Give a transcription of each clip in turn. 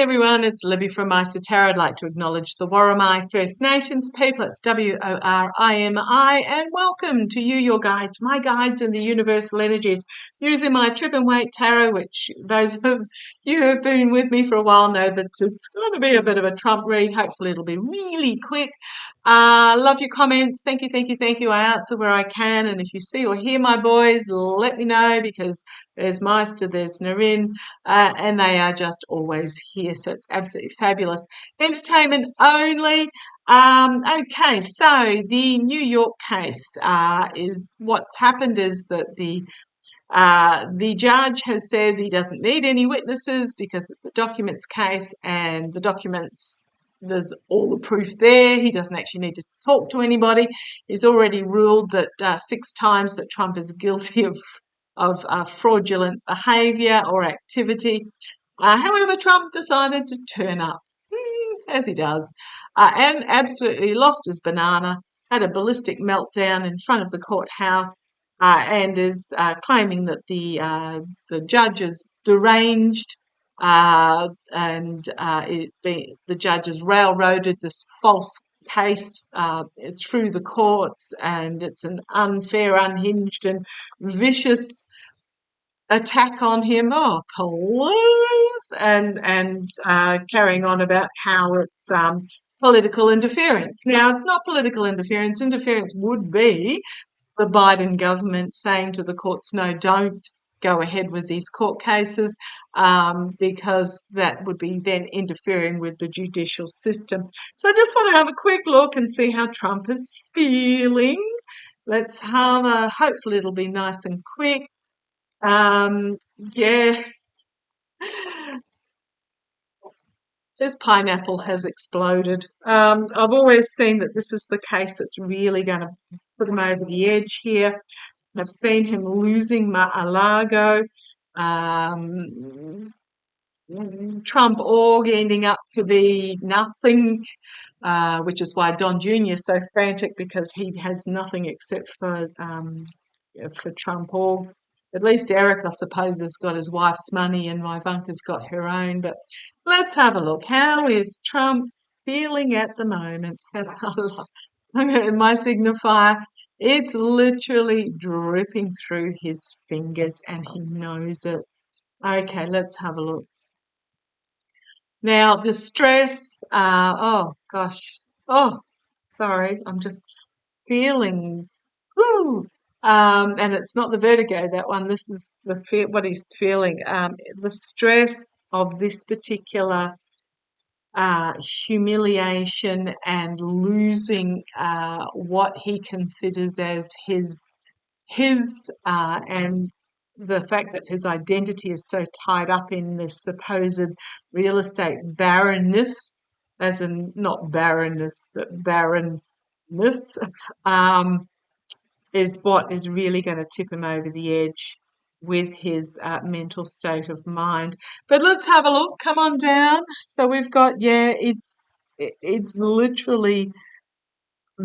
everyone, it's Libby from Maighstir Tarot. I'd like to acknowledge the Worimi First Nations people. It's WORIMI, and welcome to you, your guides, my guides in the universal energies, using my trip and wait tarot, which those of you who have been with me for a while know that it's going to be a bit of a Trump read. Hopefully it'll be really quick. Love your comments. Thank you, thank you, thank you. I answer where I can, and if you see or hear my boys, let me know, because there's Maighstir, there's Narin, and they are just always here, so it's absolutely fabulous. Entertainment only. Okay, so the New York case is what's happened is that the judge has said he doesn't need any witnesses because it's a documents case, and the documents, there's all the proof there. He doesn't actually need to talk to anybody. He's already ruled that 6 times that Trump is guilty of fraudulent behaviour or activity. However, Trump decided to turn up, as he does, and absolutely lost his banana, had a ballistic meltdown in front of the courthouse, and is claiming that the judge is deranged, and the judge has railroaded this false case through the courts, and it's an unfair, unhinged, and vicious attack on him. Oh, police! And carrying on about how it's political interference. Now, it's not political interference. Interference would be the Biden government saying to the courts, no, don't go ahead with these court cases, because that would be then interfering with the judicial system. So I just want to have a quick look and see how Trump is feeling. Let's have hopefully it'll be nice and quick. Yeah, his pineapple has exploded. I've always seen that this is the case that's really going to put him over the edge here. I've seen him losing Mar-a-Lago, Trump org ending up to be nothing, which is why Don Jr. is so frantic, because he has nothing except for Trump org. At least Eric, I suppose, has got his wife's money, and Ivanka's got her own. But let's have a look. How is Trump feeling at the moment? My signifier, it's literally dripping through his fingers, and he knows it. Okay, let's have a look. Now, the stress, oh gosh, oh, sorry, I'm just feeling, whoo, and it's not the vertigo, that one, this is what he's feeling, the stress of this particular humiliation and losing what he considers as his and the fact that his identity is so tied up in this supposed real estate barrenness, as in not barrenness, but barrenness, is what is really going to tip him over the edge with his mental state of mind. But let's have a look. Come on down. So we've got, it's literally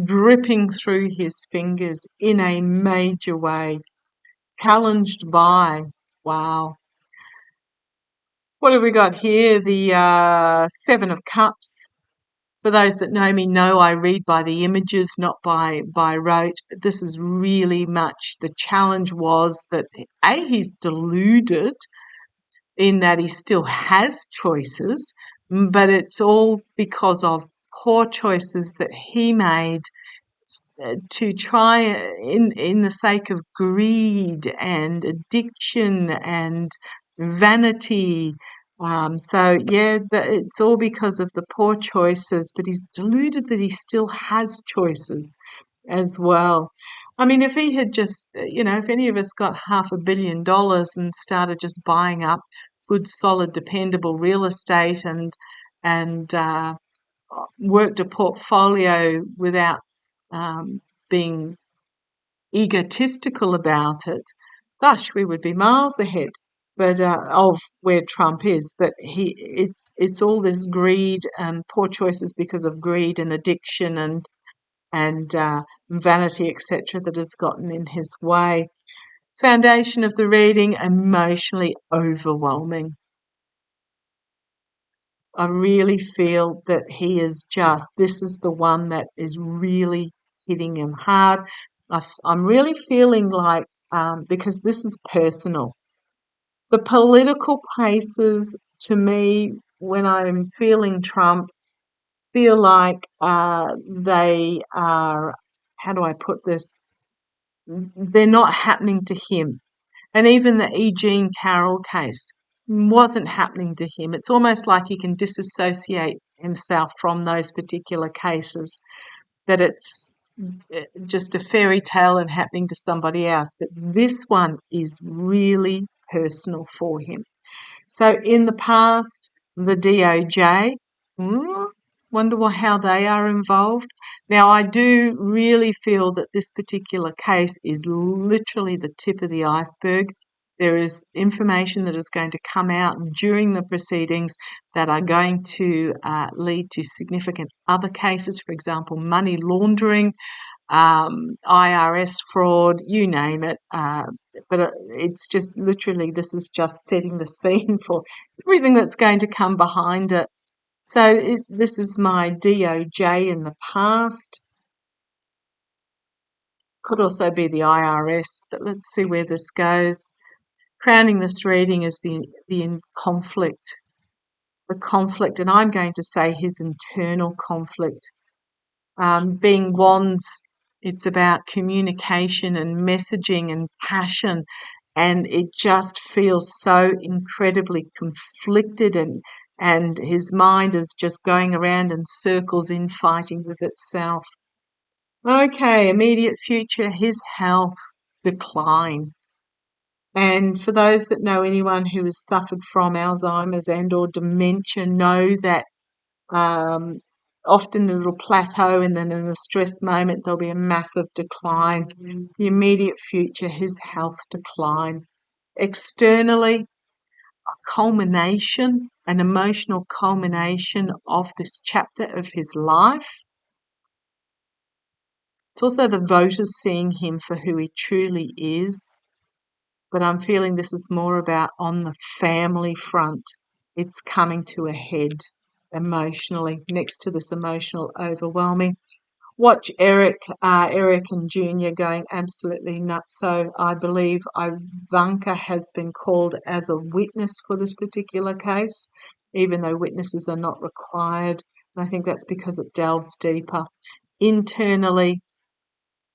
dripping through his fingers in a major way. Challenged by, wow. What have we got here? The 7 of Cups. For those that know me know I read by the images, not by rote. This is really much, the challenge was that he's deluded in that he still has choices, but it's all because of poor choices that he made to try in the sake of greed and addiction and vanity. It's all because of the poor choices, but he's deluded that he still has choices as well. I mean, if he had just, if any of us got $500 million and started just buying up good, solid, dependable real estate and worked a portfolio without being egotistical about it, gosh, we would be miles ahead. But of where Trump is, but it's all this greed and poor choices because of greed and addiction and vanity, etc., that has gotten in his way. Foundation of the reading, emotionally overwhelming. I really feel that he is this is the one that is really hitting him hard. I'm really feeling like, because this is personal, the political places to me, when I'm feeling Trump, feel like they are, how do I put this? They're not happening to him. And even the E. Jean Carroll case wasn't happening to him. It's almost like he can disassociate himself from those particular cases, that it's just a fairy tale and happening to somebody else. But this one is really personal for him. So in the past, the DOJ, wonder how they are involved. Now, I do really feel that this particular case is literally the tip of the iceberg. There is information that is going to come out during the proceedings that are going to lead to significant other cases, for example, money laundering, IRS fraud, you name it. But it's just literally, this is just setting the scene for everything that's going to come behind it. So this is my DOJ in the past. Could also be the IRS, but let's see where this goes. Crowning this reading is the conflict. The conflict, and I'm going to say his internal conflict. Being wands, it's about communication and messaging and passion, and it just feels so incredibly conflicted, and his mind is just going around in circles, infighting with itself. Okay, immediate future, his health decline. And for those that know anyone who has suffered from Alzheimer's and or dementia, know that often a little plateau, and then in a stress moment there'll be a massive decline. The immediate future, his health decline. Externally, culmination, an emotional culmination of this chapter of his life. It's also the voters seeing him for who he truly is. But I'm feeling this is more about on the family front. It's coming to a head emotionally, next to this emotional overwhelming. Watch Eric and Junior going absolutely nuts. So I believe Ivanka has been called as a witness for this particular case, even though witnesses are not required. And I think that's because it delves deeper. Internally,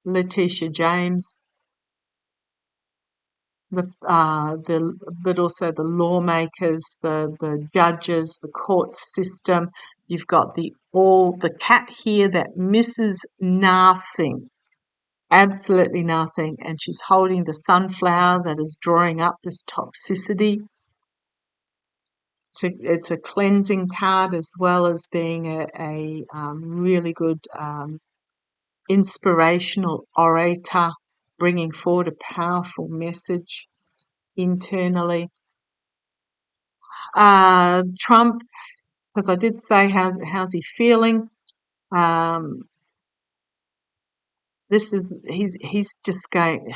Letitia James, but also the lawmakers, the judges, the court system. You've got the cat here that misses nothing, absolutely nothing, and she's holding the sunflower that is drawing up this toxicity. So it's a cleansing card as well as being a really good inspirational orator, bringing forward a powerful message internally. Trump, because I did say how's he feeling. He's just going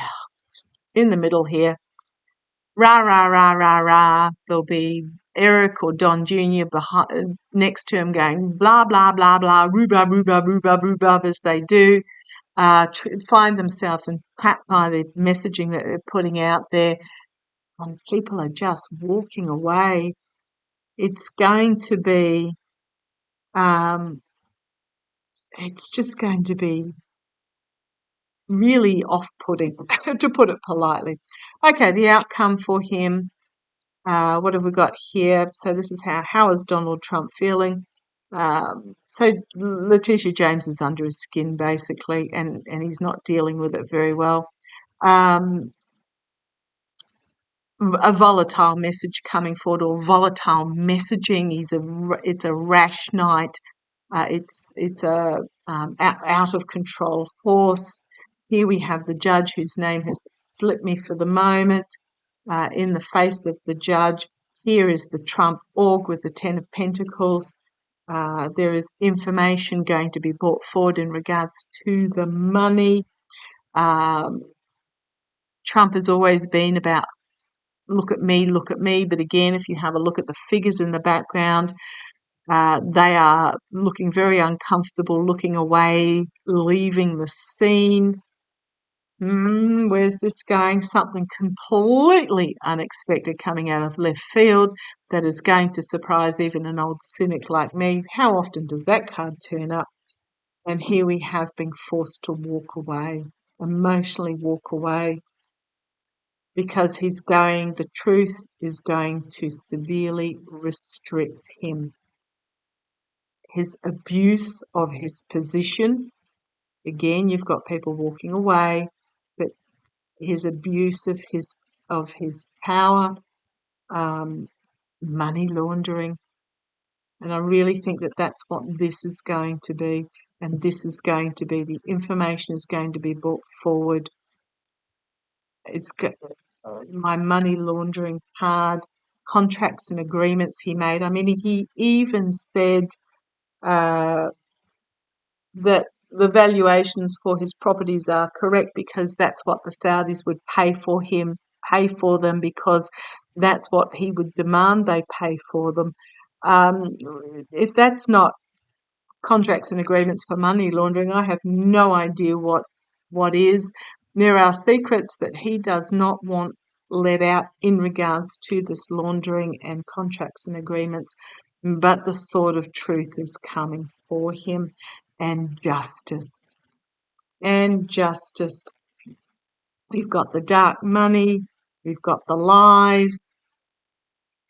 in the middle here. Rah rah rah rah rah. There'll be Eric or Don Jr. next to him going blah blah blah blah rhubarb rhubarb rhubarb rhubarb as they do. Find themselves impacted by the messaging that they're putting out there, and people are just walking away. It's going to be, it's just going to be really off-putting, to put it politely. Okay, the outcome for him. What have we got here? So this is how is Donald Trump feeling? So Letitia James is under his skin basically, and he's not dealing with it very well. A volatile message coming forward, or volatile messaging. It's a rash night. It's a out of control horse. Here we have the judge, whose name has slipped me for the moment. In the face of the judge, here is the Trump org with the Ten of Pentacles. There is information going to be brought forward in regards to the money. Trump has always been about look at me, but again, if you have a look at the figures in the background, They are looking very uncomfortable, looking away, leaving the scene. Where's this going? Something completely unexpected coming out of left field that is going to surprise even an old cynic like me. How often does that card turn up? And here we have been forced to walk away, emotionally walk away, because the truth is going to severely restrict him. His abuse of his position, again, you've got people walking away, but his abuse of his power, money laundering, and I really think that that's what this is going to be, and this is going to be the information is going to be brought forward. It's my money laundering card, contracts and agreements he made. I mean, he even said that the valuations for his properties are correct because that's what the Saudis would pay for them because that's what he would demand they pay for them. If that's not contracts and agreements for money laundering, I have no idea what is. There are secrets that he does not want let out in regards to this laundering and contracts and agreements, but the sword of truth is coming for him, and justice. And justice. We've got the dark money, we've got the lies,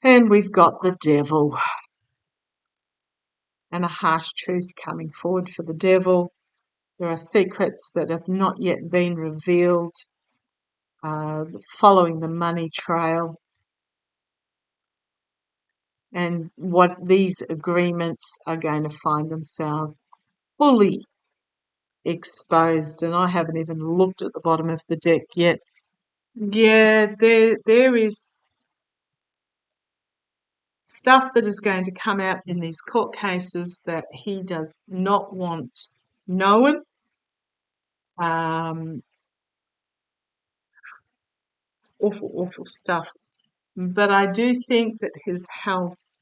and we've got the devil. And a harsh truth coming forward for the devil. There are secrets that have not yet been revealed, following the money trail, and what these agreements are going to find themselves fully exposed. And I haven't even looked at the bottom of the deck yet. Yeah, there is stuff that is going to come out in these court cases that he does not want known. It's awful, awful stuff. But I do think that his health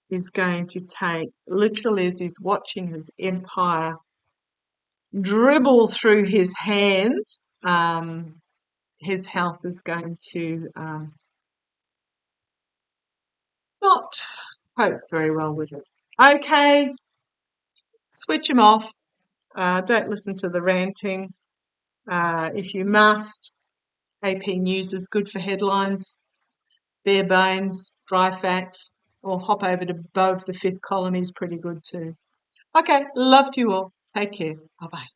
is going to take, literally as he's watching his empire dribble through his hands, his health is going to not cope very well with it. Okay, switch him off. Don't listen to the ranting. If you must, AP News is good for headlines, bare bones, dry facts, or hop over to Above the Fifth Colony is pretty good too. Okay, love to you all. Take care. Bye-bye.